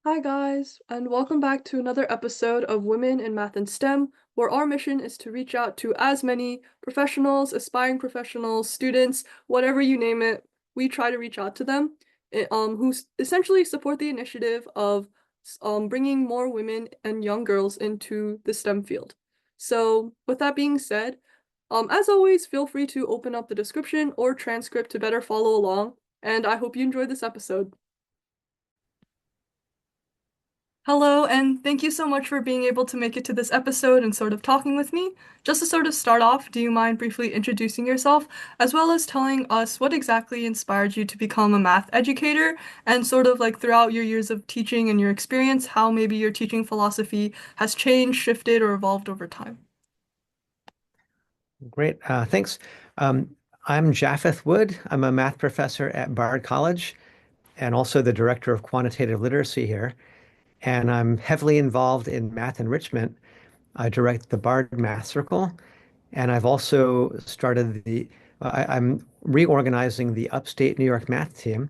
Hi, guys, and welcome back to another episode of Women in Math and STEM, where our mission is to reach out to as many professionals, aspiring professionals, students, whatever you name it. We try to reach out to them, essentially support the initiative of bringing more women and young girls into the STEM field. So, with that being said, as always, feel free to open up the description or transcript to better follow along, and I hope you enjoyed this episode. Hello, and thank you so much for being able to make it to this episode and sort of talking with me. Just to sort of start off, do you mind briefly introducing yourself, as well as telling us what exactly inspired you to become a math educator, and sort of like throughout your years of teaching and your experience, how maybe your teaching philosophy has changed, shifted, or evolved over time? Great. Thanks. I'm Japheth Wood. I'm a math professor at Bard College and also the director of quantitative literacy here. And I'm heavily involved in math enrichment. I direct the Bard Math Circle, and I've also started I'm reorganizing the upstate New York math team.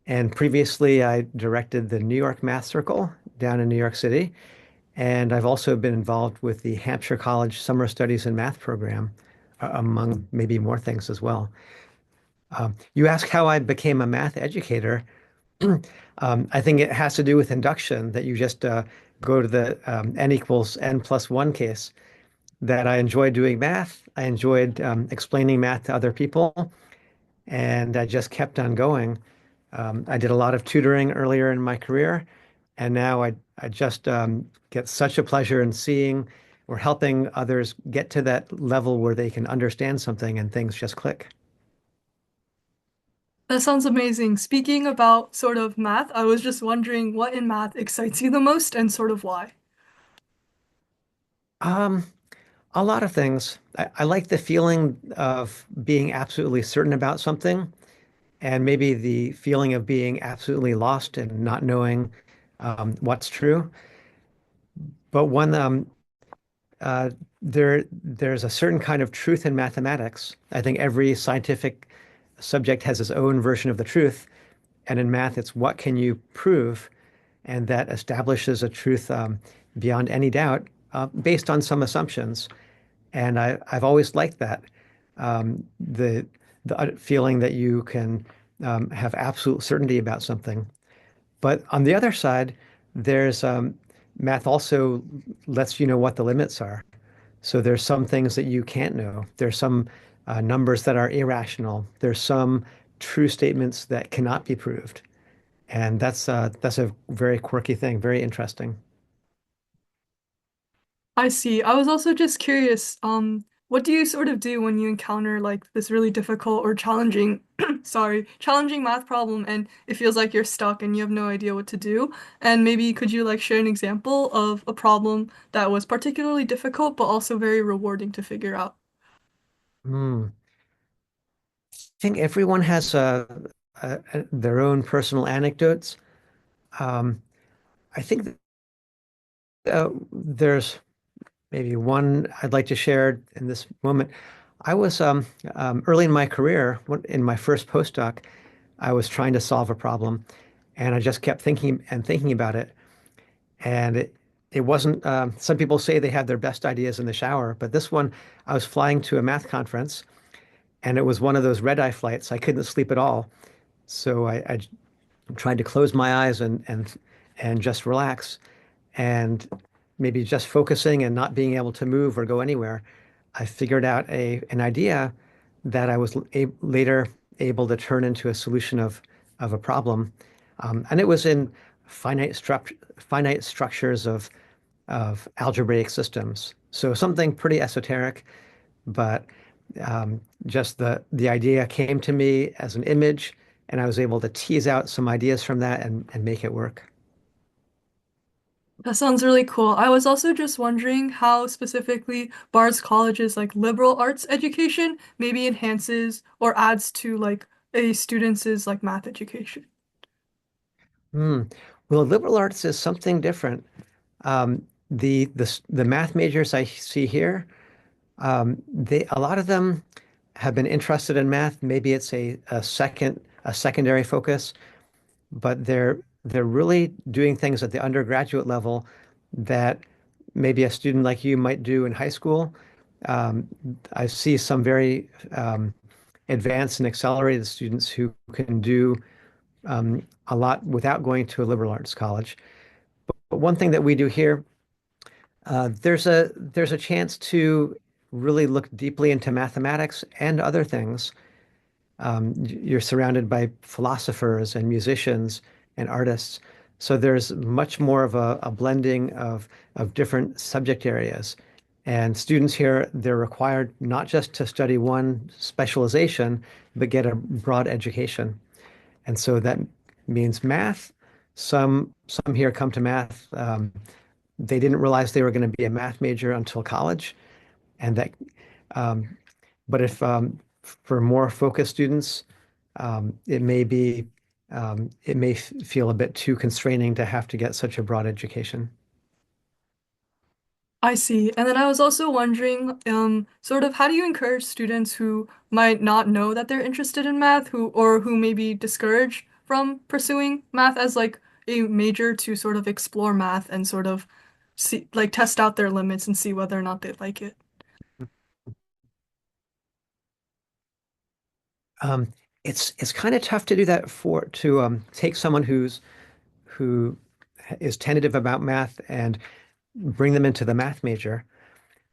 And previously, I directed the New York Math Circle down in New York City. And I've also been involved with the Hampshire College Summer Studies in Math program, among maybe more things as well. You ask how I became a math educator. I think it has to do with induction, that you just go to the n equals n plus one case, that I enjoyed doing math. I enjoyed explaining math to other people, and I just kept on going. I did a lot of tutoring earlier in my career, and now I just get such a pleasure in seeing or helping others get to that level where they can understand something and things just click. That sounds amazing. Speaking about sort of math, I was just wondering what in math excites you the most and sort of why. Um, a lot of things. I like the feeling of being absolutely certain about something, and maybe the feeling of being absolutely lost and not knowing what's true. But one uh, there's a certain kind of truth in mathematics. I think every scientific subject has its own version of the truth, and in math, it's what can you prove, and that establishes a truth beyond any doubt based on some assumptions. And I've always liked that the feeling that you can have absolute certainty about something. But on the other side, there's math also lets you know what the limits are. So there's some things that you can't know. There's some numbers that are irrational. There's some true statements that cannot be proved. And that's a very quirky thing, very interesting. I see. I was also just curious, what do you sort of do when you encounter like this really difficult or challenging, challenging math problem and it feels like you're stuck and you have no idea what to do? And maybe could you like share an example of a problem that was particularly difficult but also very rewarding to figure out? Hmm. I think everyone has their own personal anecdotes. Um, I think there's maybe one I'd like to share in this moment. I was early in my career, in my first postdoc, I was trying to solve a problem, and I just kept thinking and thinking about it. And it wasn't, some people say they have their best ideas in the shower, but this one, I was flying to a math conference, and it was one of those red-eye flights. I couldn't sleep at all. So I tried to close my eyes and just relax. And maybe just focusing and not being able to move or go anywhere, I figured out an idea that I was later able to turn into a solution of a problem. And it was in finite structures of algebraic systems. So something pretty esoteric, but just the idea came to me as an image, and I was able to tease out some ideas from that and make it work. That sounds really cool. I was also just wondering how specifically Bard's College's like liberal arts education maybe enhances or adds to like a student's like math education. Hmm. Well, liberal arts is something different. The math majors I see here, they a lot of them have been interested in math. Maybe it's a secondary focus, but they're really doing things at the undergraduate level that maybe a student like you might do in high school. Um, I see some very advanced and accelerated students who can do a lot without going to a liberal arts college. But one thing that we do here, there's a chance to really look deeply into mathematics and other things. You're surrounded by philosophers and musicians and artists. So there's much more of a blending of different subject areas. And students here, they're required not just to study one specialization, but get a broad education. And so that means math. Some here come to math. They didn't realize they were going to be a math major until college, and that um, but if for more focused students, it may feel a bit too constraining to have to get such a broad education. I see. And then I was also wondering, sort of how do you encourage students who might not know that they're interested in math, who may be discouraged from pursuing math as like a major to sort of explore math and sort of see like test out their limits and see whether or not they like it? Um, it's kind of tough to do that for to take someone who is tentative about math and bring them into the math major.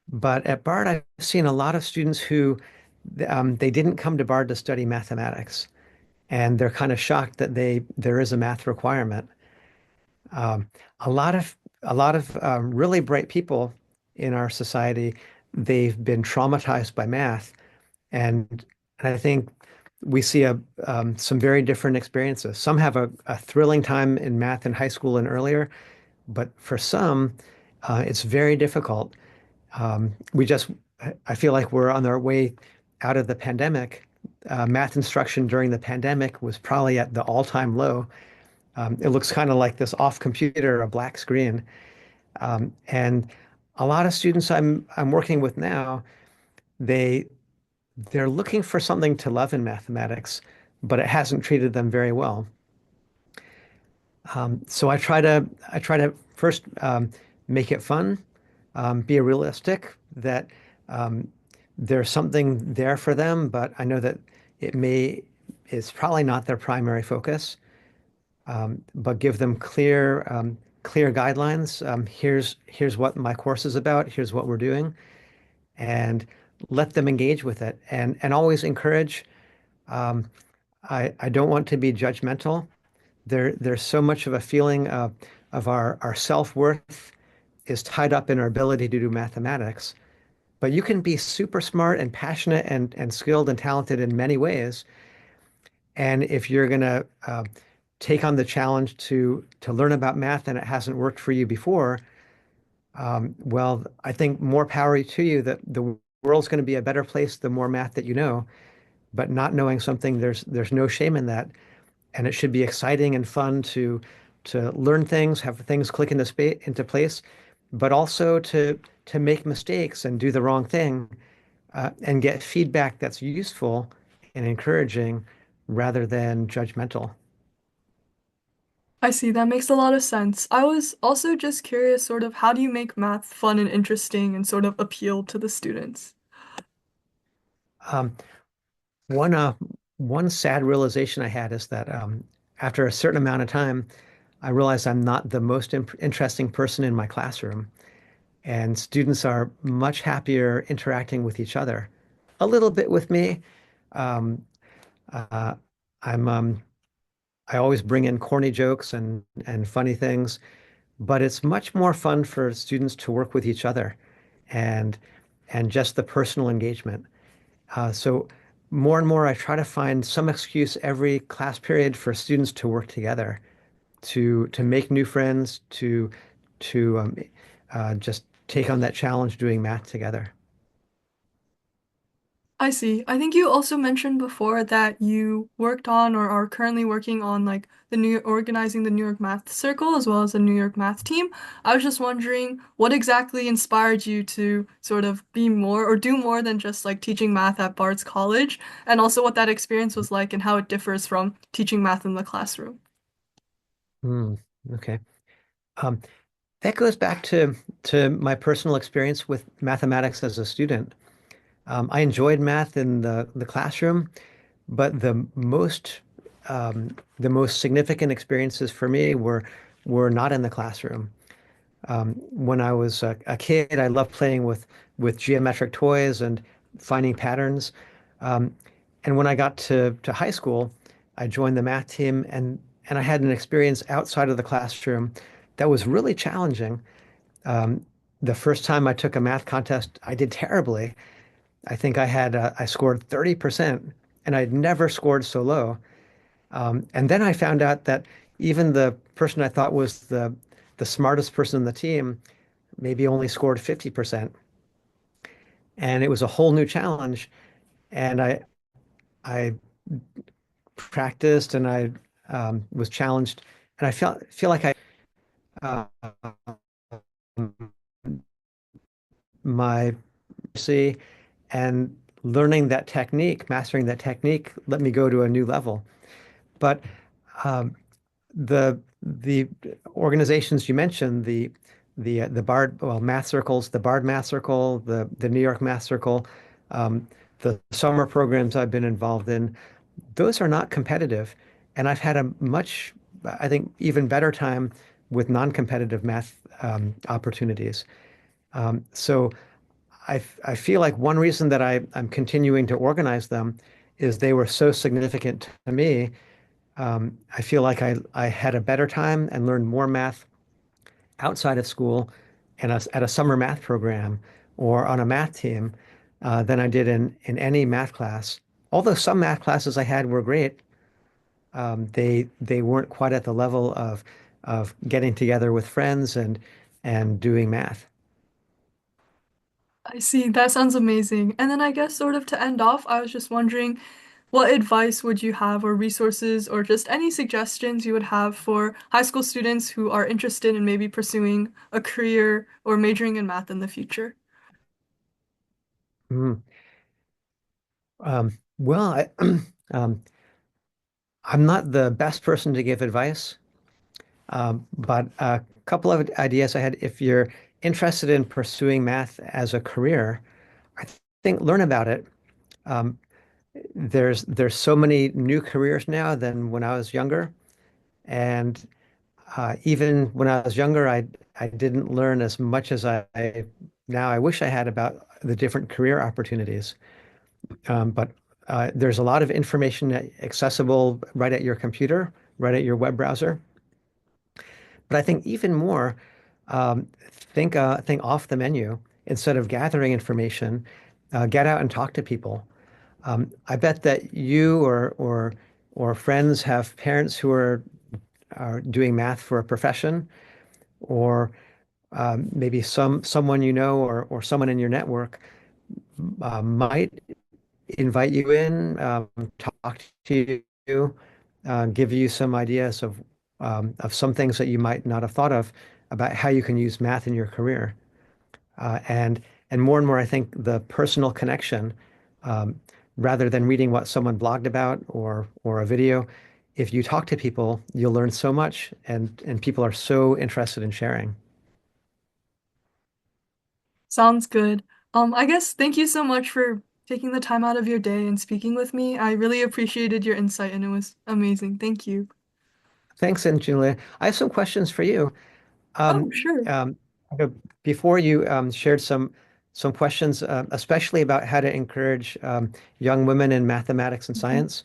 But at Bard, I've seen a lot of students who they didn't come to Bard to study mathematics, and they're kind of shocked that there is a math requirement. Um, a lot of really bright people in our society, they've been traumatized by math, and I think we see some very different experiences. Some have a thrilling time in math in high school and earlier, but for some, it's very difficult. I feel like we're on our way out of the pandemic. Math instruction during the pandemic was probably at the all-time low. It looks kind of like this off computer, a black screen. And a lot of students I'm working with now, they they're looking for something to love in mathematics, but it hasn't treated them very well. So I try to first make it fun, be realistic that um, there's something there for them, but I know that it may it's probably not their primary focus. But give them clear guidelines. Here's what my course is about. Here's what we're doing, and let them engage with it. And always encourage. Um, I don't want to be judgmental. There's so much of a feeling of our self-worth is tied up in our ability to do mathematics. But you can be super smart and passionate and skilled and talented in many ways. And if you're going to take on the challenge to learn about math and it hasn't worked for you before, well, I think more power to you that the world's going to be a better place the more math that you know. But not knowing something, there's no shame in that, and it should be exciting and fun to learn things, have things click into place, but also to make mistakes and do the wrong thing, and get feedback that's useful and encouraging rather than judgmental. I see, that makes a lot of sense. I was also just curious, sort of, how do you make math fun and interesting and sort of appeal to the students? Um, one uh, one sad realization I had is that after a certain amount of time, I realized I'm not the most interesting person in my classroom, and students are much happier interacting with each other, a little bit with me. Um, uh, I'm I always bring in corny jokes and funny things, but it's much more fun for students to work with each other, and just the personal engagement. So more and more, I try to find some excuse every class period for students to work together, to make new friends, to just take on that challenge doing math together. I see. I think you also mentioned before that you worked on or are currently working on like organizing the New York Math Circle as well as the New York Math Team. I was just wondering what exactly inspired you to sort of be more or do more than just like teaching math at Bard's College, and also what that experience was like and how it differs from teaching math in the classroom. Hmm. Okay. Um, that goes back to my personal experience with mathematics as a student. I enjoyed math in the classroom, but the most significant experiences for me were not in the classroom. When I was a kid, I loved playing with geometric toys and finding patterns. Um, and when I got to high school, I joined the math team and I had an experience outside of the classroom that was really challenging. Um, the first time I took a math contest, I did terribly. I think I scored 30%, and I'd never scored so low. And then I found out that even the person I thought was the smartest person in the team maybe only scored 50%. And it was a whole new challenge. And I practiced and I was challenged. And I feel like I uh, my see and learning that technique, mastering that technique, let me go to a new level. But um, the organizations you mentioned, the Bard well math circles, the Bard Math Circle, the New York Math Circle, um, the summer programs I've been involved in, those are not competitive, and I've had a much, I think, even better time with non-competitive math opportunities. So I feel like one reason that I'm continuing to organize them is they were so significant to me. I feel like I had a better time and learned more math outside of school and at a summer math program or on a math team than I did in any math class. Although some math classes I had were great, they weren't quite at the level of getting together with friends and doing math. I see. That sounds amazing. And then I guess sort of to end off, I was just wondering what advice would you have or resources or just any suggestions you would have for high school students who are interested in maybe pursuing a career or majoring in math in the future? Mm. Well, um, I'm not the best person to give advice. But a couple of ideas I had, if you're interested in pursuing math as a career, I think learn about it. Um, there's so many new careers now than when I was younger, and even when I was younger, I didn't learn as much as I now I wish I had about the different career opportunities. But there's a lot of information accessible right at your computer, right at your web browser. But I think even more, think off the menu. Instead of gathering information, get out and talk to people. I bet that you or friends have parents who are doing math for a profession, or maybe someone you know or someone in your network might invite you in, talk to you, give you some ideas of some things that you might not have thought of about how you can use math in your career. And and more, I think the personal connection, um, rather than reading what someone blogged about or a video, if you talk to people, you'll learn so much, and people are so interested in sharing. Sounds good. I guess thank you so much for taking the time out of your day and speaking with me. I really appreciated your insight and it was amazing. Thank you. Thanks, and Julia. I have some questions for you. Oh, Um, sure. um, uh, Before you shared some questions, especially about how to encourage young women in mathematics and Mhm. science.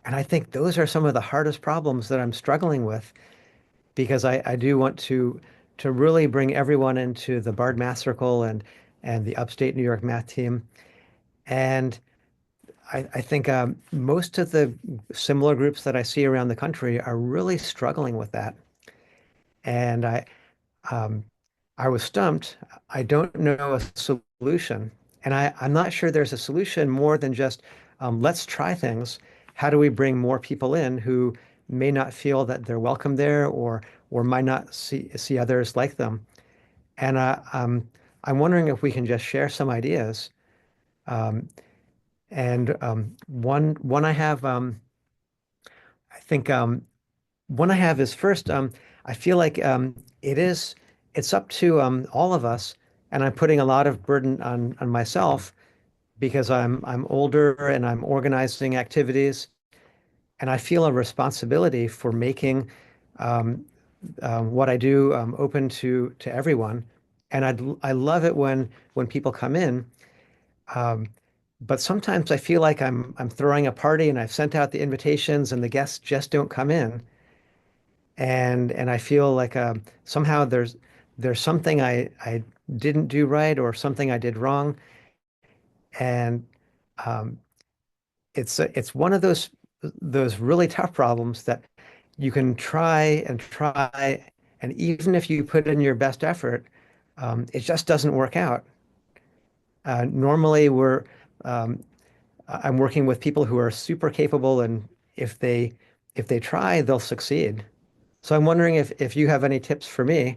And I think those are some of the hardest problems that I'm struggling with because I do want to really bring everyone into the Bard Math Circle and the upstate New York math team. And I think most of the similar groups that I see around the country are really struggling with that. And um, I was stumped. I don't know a solution. And I'm not sure there's a solution more than just let's try things. How do we bring more people in who may not feel that they're welcome there or might not see others like them? And I'm wondering if we can just share some ideas. Um, and one I have, I think one I have is first, I feel like it's up to all of us, and I'm putting a lot of burden on myself because I'm older and I'm organizing activities, and I feel a responsibility for making um, what I do open to everyone. And I love it when people come in. Um, but sometimes I feel like I'm throwing a party and I've sent out the invitations and the guests just don't come in. And I feel like somehow there's something I didn't do right or something I did wrong. And um, it's one of those really tough problems that you can try and try, and even if you put in your best effort, it just doesn't work out. Normally, um, I'm working with people who are super capable, and if they if they try, they'll succeed. So I'm wondering if you have any tips for me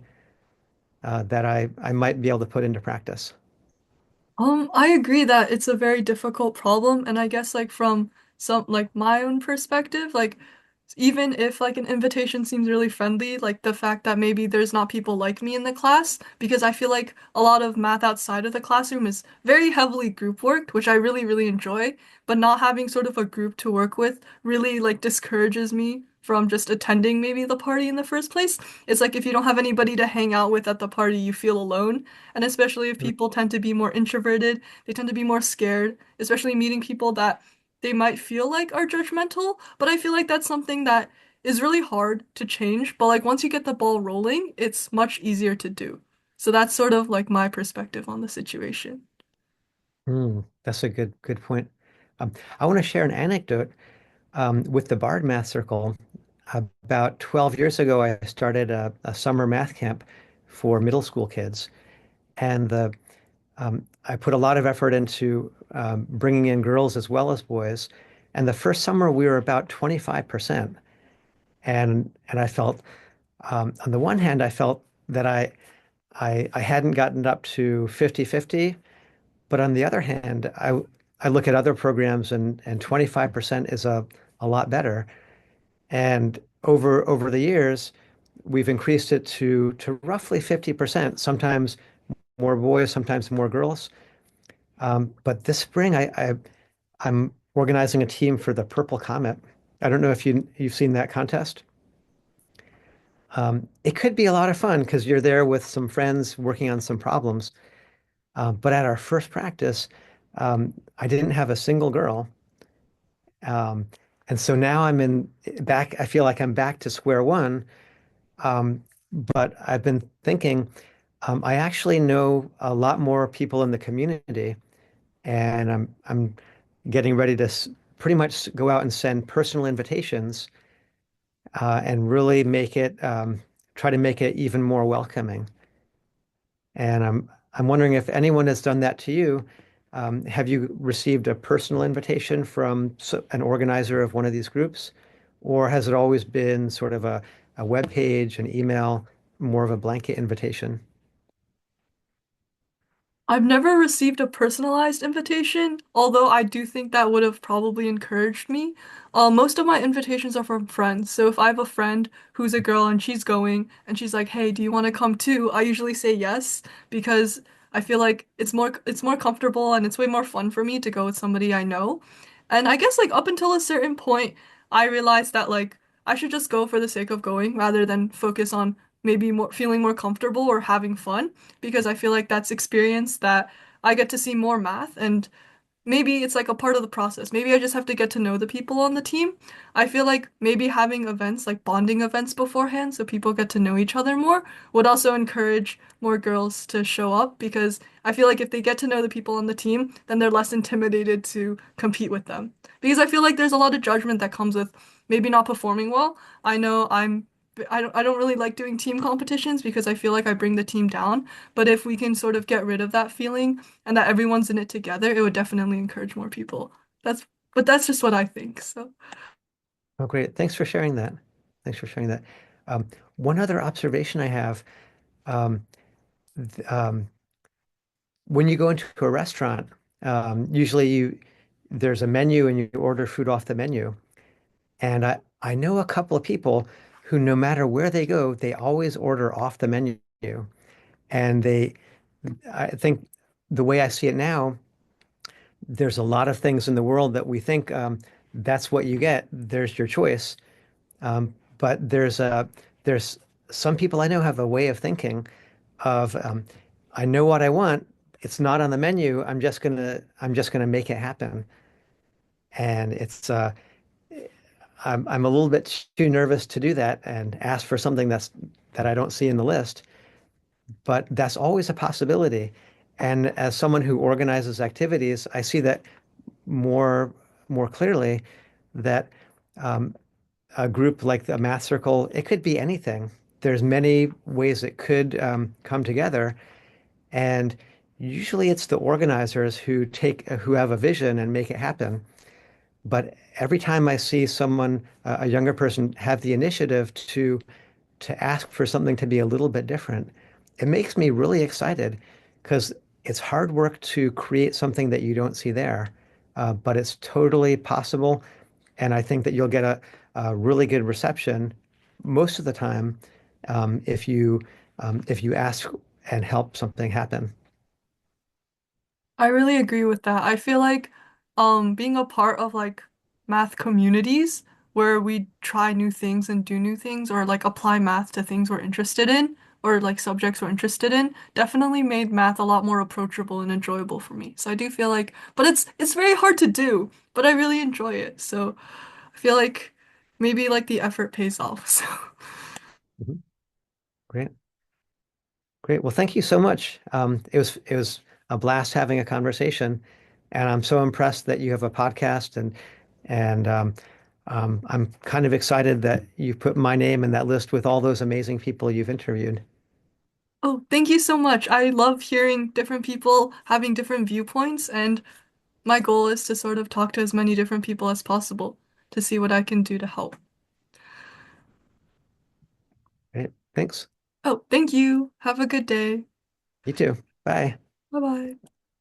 that I might be able to put into practice. I agree that it's a very difficult problem, and I guess like from some like my own perspective, like even if like an invitation seems really friendly, like the fact that maybe there's not people like me in the class, because I feel like a lot of math outside of the classroom is very heavily group worked, which I really, really enjoy, but not having sort of a group to work with really like discourages me from just attending maybe the party in the first place. It's like if you don't have anybody to hang out with at the party, you feel alone. And especially if people tend to be more introverted, they tend to be more scared, especially meeting people that they might feel like are judgmental. But I feel like that's something that is really hard to change. But like once you get the ball rolling, it's much easier to do. So that's sort of like my perspective on the situation. That's a good point. I want to share an anecdote with the Bard Math Circle. About 12 years ago, I started a summer math camp for middle school kids, and I put a lot of effort into bringing in girls as well as boys. And the first summer, we were about 25%. And I felt, on the one hand, I felt that I hadn't gotten up to 50-50, but on the other hand, I look at other programs and 25% is a lot better. And over the years, we've increased it to roughly 50%, sometimes more boys, sometimes more girls. But this spring, I'm organizing a team for the Purple Comet. I don't know if you've seen that contest. It could be a lot of fun because you're there with some friends working on some problems. But at our first practice, I didn't have a single girl. Um, and so now I'm in back, I feel like I'm back to square one. Um, but I've been thinking, I actually know a lot more people in the community, and I'm getting ready to pretty much go out and send personal invitations and really try to make it even more welcoming. And I'm wondering if anyone has done that to you. Have you received a personal invitation from an organizer of one of these groups, or has it always been sort of a web page, an email, more of a blanket invitation? I've never received a personalized invitation, although I do think that would have probably encouraged me. Most of my invitations are from friends. So if I have a friend who's a girl and she's going and she's like, "Hey, do you want to come too?" I usually say yes because I feel like it's more comfortable and it's way more fun for me to go with somebody I know. And I guess like up until a certain point, I realized that like I should just go for the sake of going rather than focus on maybe more feeling more comfortable or having fun because I feel like that's experience that I get to see more math and maybe it's like a part of the process. Maybe I just have to get to know the people on the team. I feel like maybe having events like bonding events beforehand so people get to know each other more would also encourage more girls to show up because I feel like if they get to know the people on the team, then they're less intimidated to compete with them. Because I feel like there's a lot of judgment that comes with maybe not performing well. I know I don't really like doing team competitions because I feel like I bring the team down, but if we can sort of get rid of that feeling and that everyone's in it together, it would definitely encourage more people. That's but that's just what I think. So Oh, great. Thanks for sharing that. Thanks for sharing that. Um, one other observation I have, um, when you go into a restaurant, usually there's a menu and you order food off the menu. And I know a couple of people who, no matter where they go, they always order off the menu. And I think the way I see it now, there's a lot of things in the world that we think that's what you get. There's your choice. But there's some people I know have a way of thinking of I know what I want. It's not on the menu. I'm just gonna make it happen. And I'm a little bit too nervous to do that and ask for something that I don't see in the list. But that's always a possibility. And as someone who organizes activities, I see that more more clearly that um, a group like the Math Circle, it could be anything. There's many ways it could come together, and usually it's the organizers who have a vision and make it happen. But every time I see someone, a younger person, have the initiative to ask for something to be a little bit different, it makes me really excited because it's hard work to create something that you don't see there, but it's totally possible. And I think that you'll get a really good reception most of the time if you ask and help something happen. I really agree with that. I feel like being a part of like math communities where we try new things and do new things or like apply math to things we're interested in or like subjects we're interested in definitely made math a lot more approachable and enjoyable for me. So I do feel like but it's very hard to do, but I really enjoy it. So I feel like maybe like the effort pays off. So Mhm. Great. Great. Well, thank you so much. It was a blast having a conversation, and I'm so impressed that you have a podcast and I'm kind of excited that you put my name in that list with all those amazing people you've interviewed. oh, thank you so much. I love hearing different people having different viewpoints, and my goal is to sort of talk to as many different people as possible to see what I can do to help. Great. Thanks. Oh, thank you. Have a good day. You too. Bye. Bye bye.